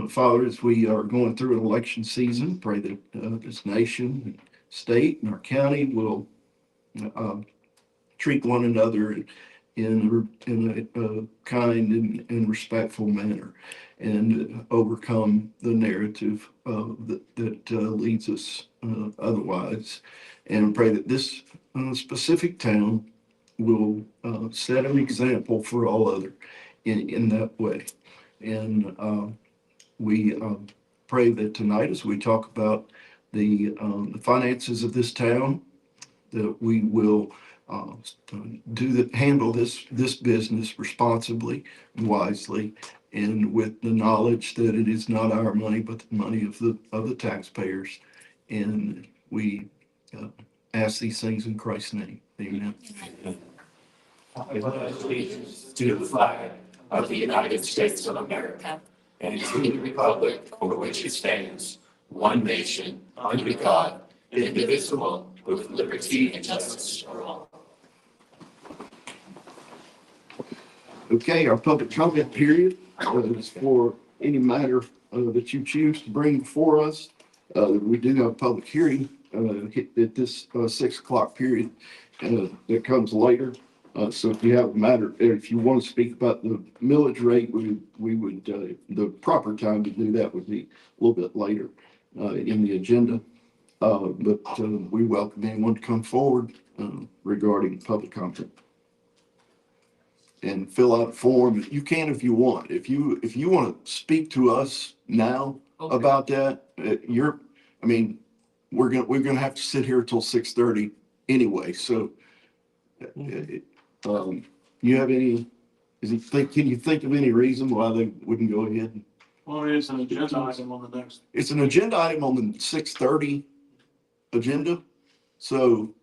Father, as we are going through an election season, pray that this nation, state, and our county will uh, treat one another in a kind and respectful manner, and overcome the narrative that leads us otherwise. And pray that this specific town will set an example for all other in that way. And we pray that tonight, as we talk about the finances of this town, that we will uh, handle this business responsibly, wisely, and with the knowledge that it is not our money, but the money of the taxpayers. And we uh, ask these things in Christ's name. Amen. I pledge allegiance to the flag of the United States of America and to the republic for which it stands, one nation, under God, indivisible, with liberty and justice for all. Okay, our public comment period is for any matter that you choose to bring before us. We do have a public hearing at this 6 o'clock period that comes later. So if you have a matter, if you want to speak about the millage rate, we would, the proper time to do that would be a little bit later in the agenda. But we welcome anyone to come forward regarding public comment and fill out a form. You can if you want. If you want to speak to us now about that, we're gonna have to sit here till 6:30 anyway. So, you have any? Can you think of any reason why they wouldn't go ahead? Well, it's an agenda item on the next. It's an agenda item on the 6:30 agenda. So,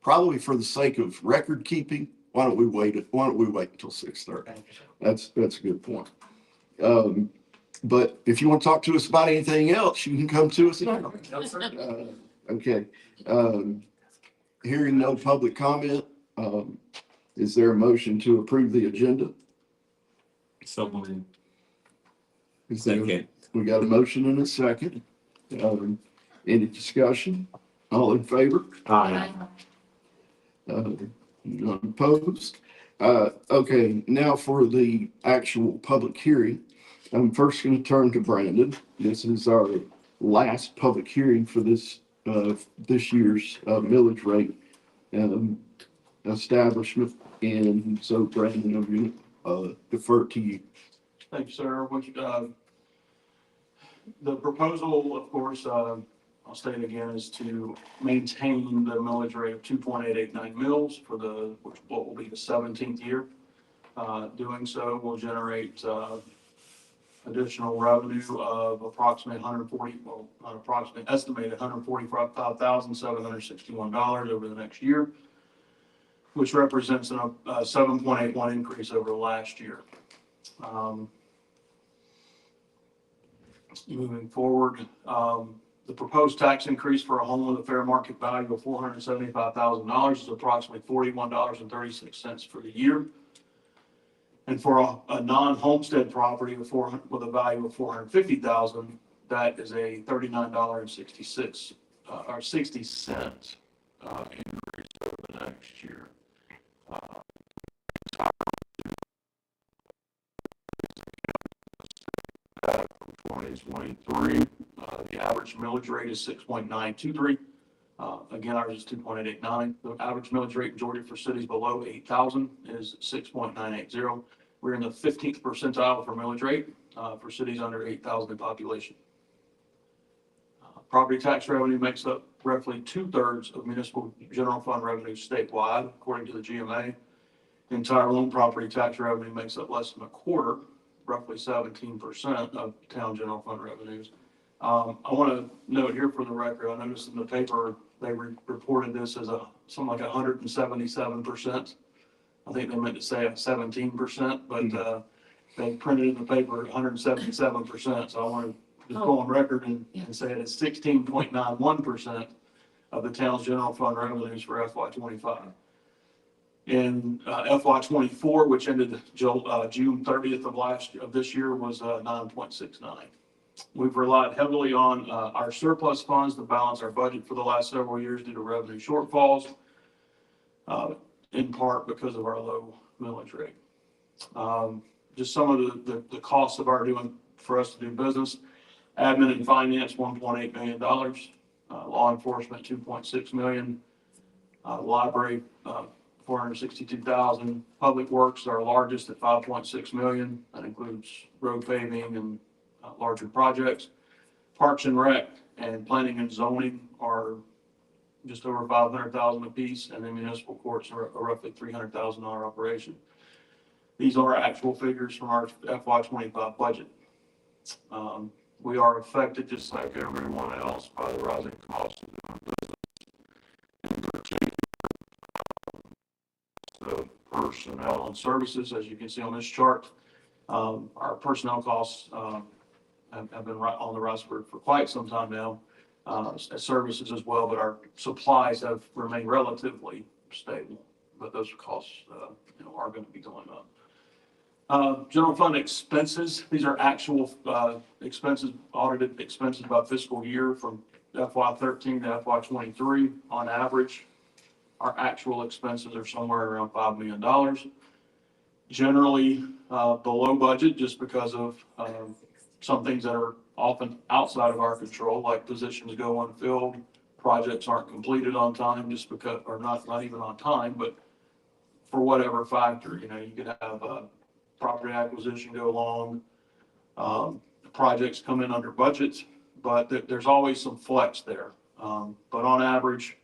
probably for the sake of record keeping, why don't we wait until 6:30? That's a good point. But if you want to talk to us about anything else, you can come to us now. Okay. Hearing no public comment, is there a motion to approve the agenda? So moved. Second. We got a motion and a second. Any discussion? All in favor? Aye. None opposed. Okay, now for the actual public hearing. I'm first going to turn to Brandon. This is our last public hearing for this year's millage rate establishment. And so Brandon, I'm going to defer to you. Thank you, sir. The proposal, of course, I'll state again, is to maintain the millage rate of 2.889 mils for what will be the 17th year. Doing so will generate additional revenue of approximately estimated $145,761 over the next year, which represents a 7.81 increase over last year. Moving forward, the proposed tax increase for a home with a fair market value of $475,000 is approximately $41.36 for the year. And for a non-homestead property with a value of $450,000, that is a $39.66 or 60 cents increase over the next year. 2023, the average millage rate is 6.923. Again, ours is 2.889. The average millage rate in Georgia for cities below 8,000 is 6.980. We're in the 15th percentile for millage rate for cities under 8,000 in population. Property tax revenue makes up roughly 2/3 of municipal general fund revenue statewide, according to the GMA. In Tyrone, property tax revenue makes up less than a quarter, roughly 17% of town general fund revenues. I want to note here for the record, I noticed in the paper, they reported this as something like 177%. I think they meant to say 17%, but they printed in the paper 177%. So I want to just go on record and say it is 16.91% of the town's general fund revenues for FY25. In FY '24, which ended June 30th of this year, was 9.69. We've relied heavily on our surplus funds to balance our budget for the last several years due to revenue shortfalls, in part because of our low millage rate. Just some of the costs of our for us to do business. Admin and finance, $1.8 million. Law enforcement, $2.6 million. Library, $462,000. Public works, our largest at $5.6 million. That includes road paving and larger projects. Parks and Rec and planning and zoning are just over $500,000 apiece, and then municipal courts are a roughly $300,000 operation. These are actual figures from our FY '25 budget. We are affected, just like everyone else, by the rising costs of doing business, in particular the personnel and services. As you can see on this chart, our personnel costs have been on the rise for quite some time now, services as well, but our supplies have remained relatively stable, but those costs are going to be going up. General fund expenses, these are actual expenses, audited expenses by fiscal year from FY '13 to FY '23. On average, our actual expenses are somewhere around $5 million. Generally below budget, just because of some things that are often outside of our control, like positions go unfilled, projects aren't completed on time, just because, or not even on time, but for whatever factor. You could have property acquisition go long, projects come in under budget, but there's always some flex there. But on average,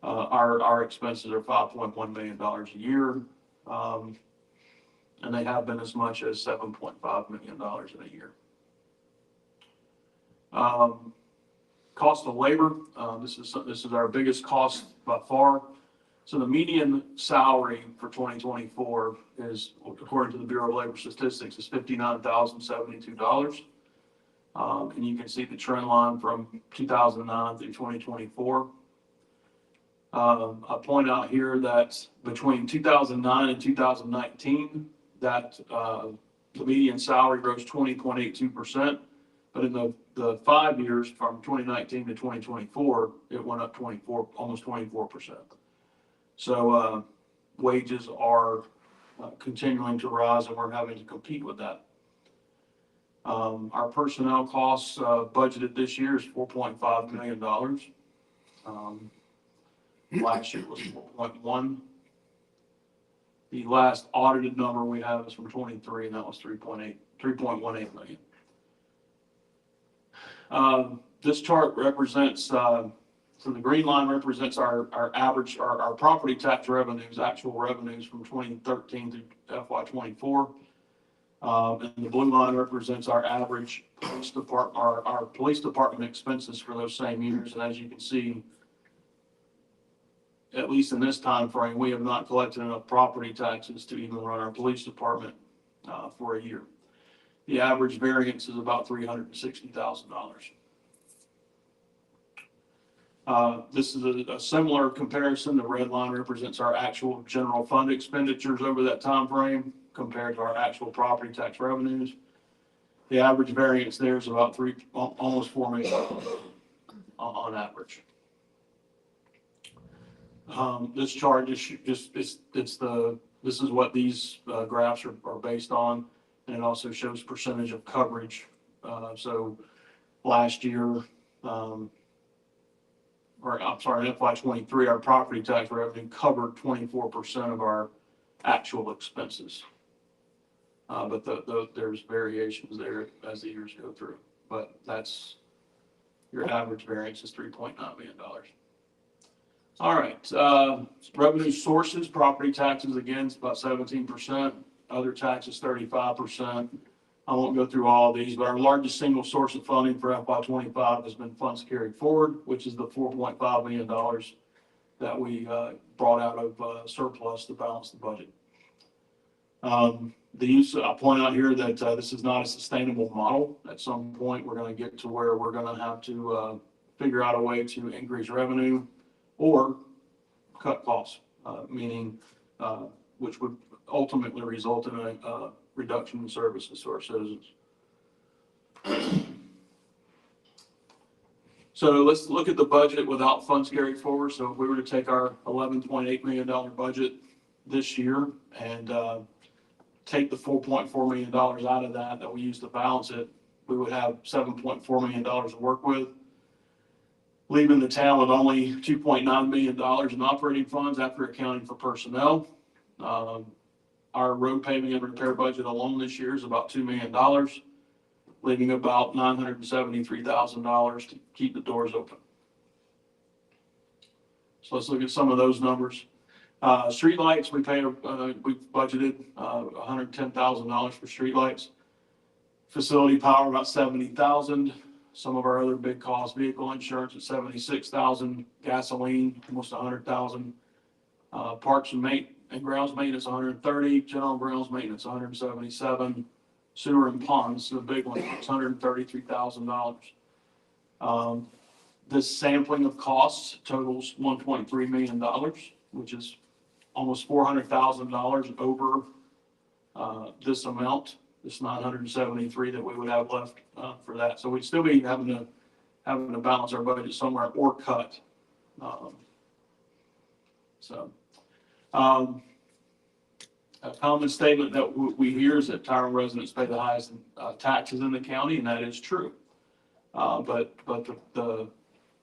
our expenses are $5.1 million a year, and they have been as much as $7.5 million in a year. Cost of labor, this is our biggest cost by far. So the median salary for 2024 is, according to the Bureau of Labor Statistics, is $59,072. And you can see the trend line from 2009 through 2024. I point out here that between 2009 and 2019, that the median salary rose 20.82%. But in the 5 years from 2019 to 2024, it went up almost 24%. So wages are continuing to rise, and we're having to compete with that. Our personnel costs budgeted this year is $4.5 million. Last year was 4.1. The last audited number we have is from 23, and that was 3.18 million. This chart represents, so the green line represents our average, our property tax revenues, actual revenues from 2013 to FY '24. And the blue line represents our average police department, our police department expenses for those same years. And as you can see, at least in this time frame, we have not collected enough property taxes to even run our police department for a year. The average variance is about $360,000. This is a similar comparison. The red line represents our actual general fund expenditures over that time frame compared to our actual property tax revenues. The average variance there is about almost $4 million on average. This chart this is what these graphs are based on, and it also shows percentage of coverage. So last year, in FY '23, our property tax revenue covered 24% of our actual expenses. But there's variations there as the years go through. But that's your average variance is $3.9 million. All right, revenue sources, property taxes, again, it's about 17%. Other taxes, 35%. I won't go through all of these, but our largest single source of funding for FY '25 has been funds carried forward, which is the $4.5 million that we brought out of surplus to balance the budget. I point out here that this is not a sustainable model. At some point, we're going to get to where we're going to have to figure out a way to increase revenue or cut costs, meaning which would ultimately result in a reduction in services to our citizens. So let's look at the budget without funds carried forward. So if we were to take our $11.8 million budget this year and take the $4.4 million out of that we use to balance it, we would have $7.4 million to work with, leaving the town with only $2.9 million in operating funds after accounting for personnel. Our road paving and repair budget alone this year is about $2 million, leaving about $973,000 to keep the doors open. So let's look at some of those numbers. Streetlights, we've budgeted $110,000 for streetlights. Facility power, about $70,000. Some of our other big costs, vehicle insurance at $76,000, gasoline, almost $100,000. Parks and grounds maintenance, $130,000, general grounds maintenance, $177,000. Sewer and ponds, the big one, $633,000. This sampling of costs totals $1.3 million, which is almost $400,000 over this amount, this $973 that we would have left for that. So we'd still be having to balance our budget somewhere or cut. A common statement that we hear is that Tyrone residents pay the highest taxes in the county, and that is true. But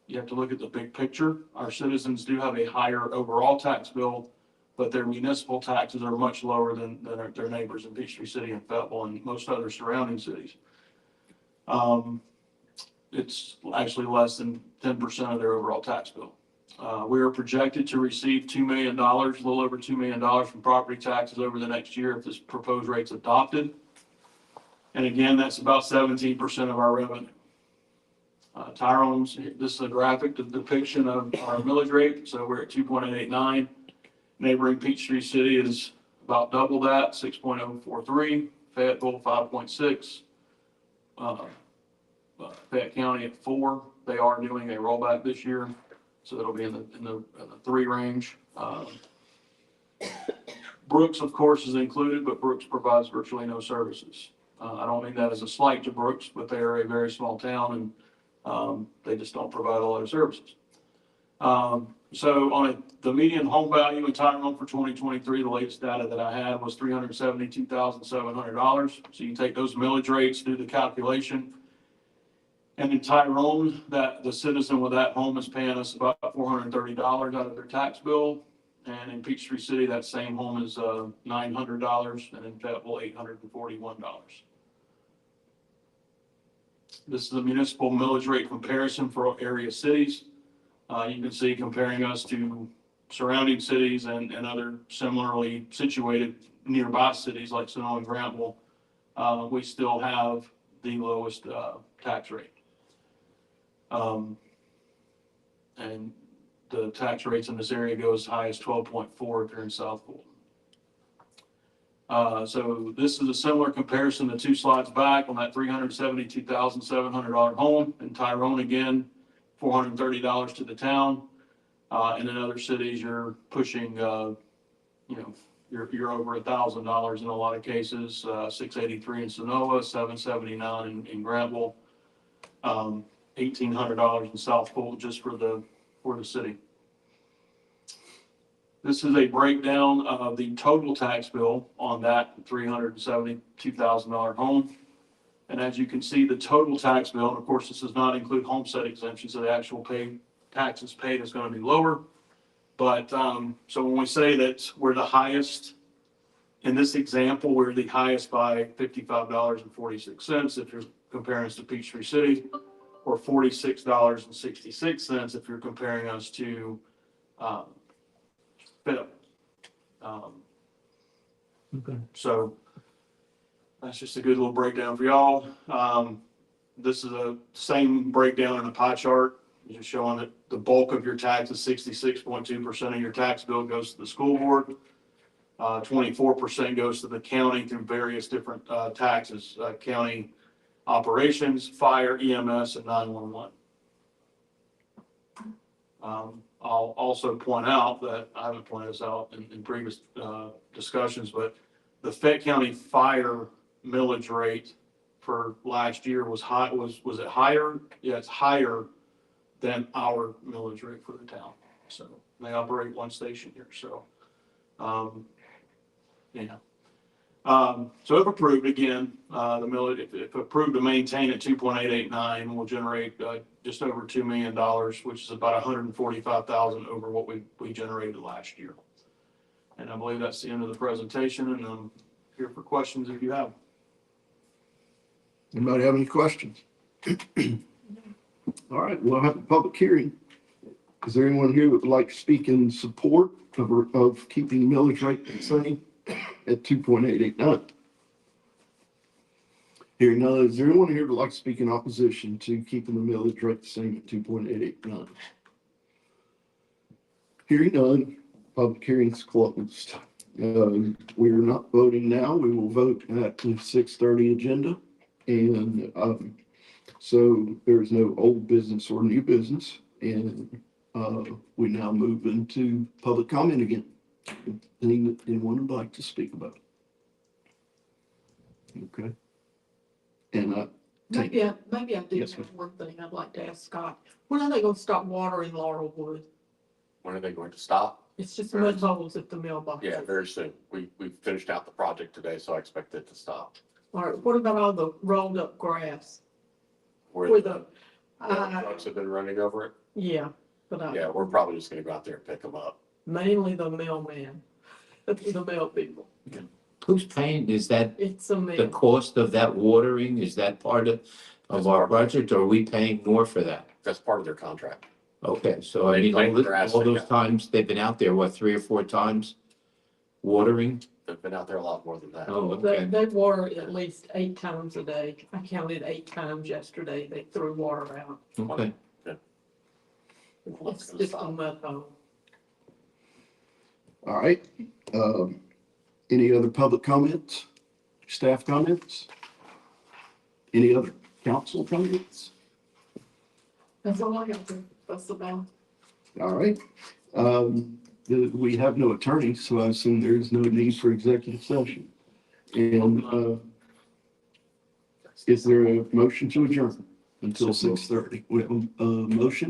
you have to look at the big picture. Our citizens do have a higher overall tax bill, but their municipal taxes are much lower than their neighbors in Peachtree City and Fayetteville and most other surrounding cities. It's actually less than 10% of their overall tax bill. We are projected to receive $2 million, a little over $2 million from property taxes over the next year if this proposed rate's adopted. And again, that's about 17% of our revenue. Tyrone's, this is a graphic depiction of our millage rate. So we're at 2.889. Neighboring Peachtree City is about double that, 6.043. Fayetteville, 5.6. Fayette County at 4. They are doing a rollback this year, so it'll be in the 3 range. Brooks, of course, is included, but Brooks provides virtually no services. I don't mean that as a slight to Brooks, but they are a very small town and they just don't provide a lot of services. So on the median home value in Tyrone for 2023, the latest data that I had was $372,700. So you take those millage rates, do the calculation. And in Tyrone, that the citizen with that home is paying us about $430 out of their tax bill. And in Peachtree City, that same home is $900, and in Fayetteville, $841. This is a municipal millage rate comparison for area cities. You can see comparing us to surrounding cities and other similarly situated nearby cities like Sonoma and Grantville. We still have the lowest tax rate. And the tax rates in this area go as high as 12.4 if you're in South Fulton. So this is a similar comparison to 2 slides back on that $372,700 home in Tyrone. Again, $430 to the town. And in other cities, you're pushing, you're over $1,000 in a lot of cases. $683 in Sonoma, $779 in Grantville, $1,800 in South Fulton just for the city. This is a breakdown of the total tax bill on that $372,000 home. And as you can see, the total tax bill, and of course, this does not include homestead exemptions, so the actual taxes paid is going to be lower. But so when we say that we're the highest, in this example, we're the highest by $55.46 if you're comparing us to Peachtree City, or $46.66 if you're comparing us to Fayetteville. Okay. So that's just a good little breakdown for y'all. This is a same breakdown in a pie chart, just showing that the bulk of your taxes, 66.2% of your tax bill goes to the school board. 24% goes to the county through various different taxes, county operations, fire, EMS, and 911. I'll also point out that, I haven't pointed this out in previous discussions, but the Fayette County fire millage rate for last year was high, was it higher? Yeah, it's higher than our millage rate for the town. So they operate one station here, so, yeah. So if approved, again, the millage, if approved to maintain at 2.889, will generate just over $2 million, which is about 145,000 over what we generated last year. And I believe that's the end of the presentation, and I'm here for questions if you have. Anybody have any questions? All right, we'll have a public hearing. Is there anyone here that would like to speak in support of keeping the millage rate the same at 2.889? Hearing none, is there anyone here that would like to speak in opposition to keeping the millage rate the same at 2.889? Hearing none, public hearing is closed. We are not voting now. We will vote at the 6:30 agenda. And so there is no old business or new business. And we now move into public comment again. Anyone would like to speak about it? Okay. And Maybe I do Yes, have one thing I'd like to ask Scott. When are they gonna stop watering Laurelwood? When are they going to stop? It's just mud holes at the mailbox. Yeah, very soon. We finished out the project today, so I expect it to stop. All right, what about all the rolled up grass? Where With the trucks have been running over it. Yeah, but Yeah, we're probably just gonna go out there and pick them up. mainly the mailman, the mail people. Who's paying? Is that It's a the mail. cost of that watering? Is that part of That's our part of it. budget, or are we paying more for that? That's part of their contract. Okay, so I They mean, plant grass, all they those got- times they've been out there, what, 3 or 4 times watering? They've been out there a lot more than that. Oh, They, okay. they water at least 8 times a day. I counted 8 times yesterday. They threw water out. Okay. What's It's gonna just a stop? mud hole. all right. Any other public comments? Staff comments? Any other council comments? That's all I got to, that's about. All right. We have no attorney, so I assume there is no need for executive session. And is there a motion to adjourn until 6:30? We have a motion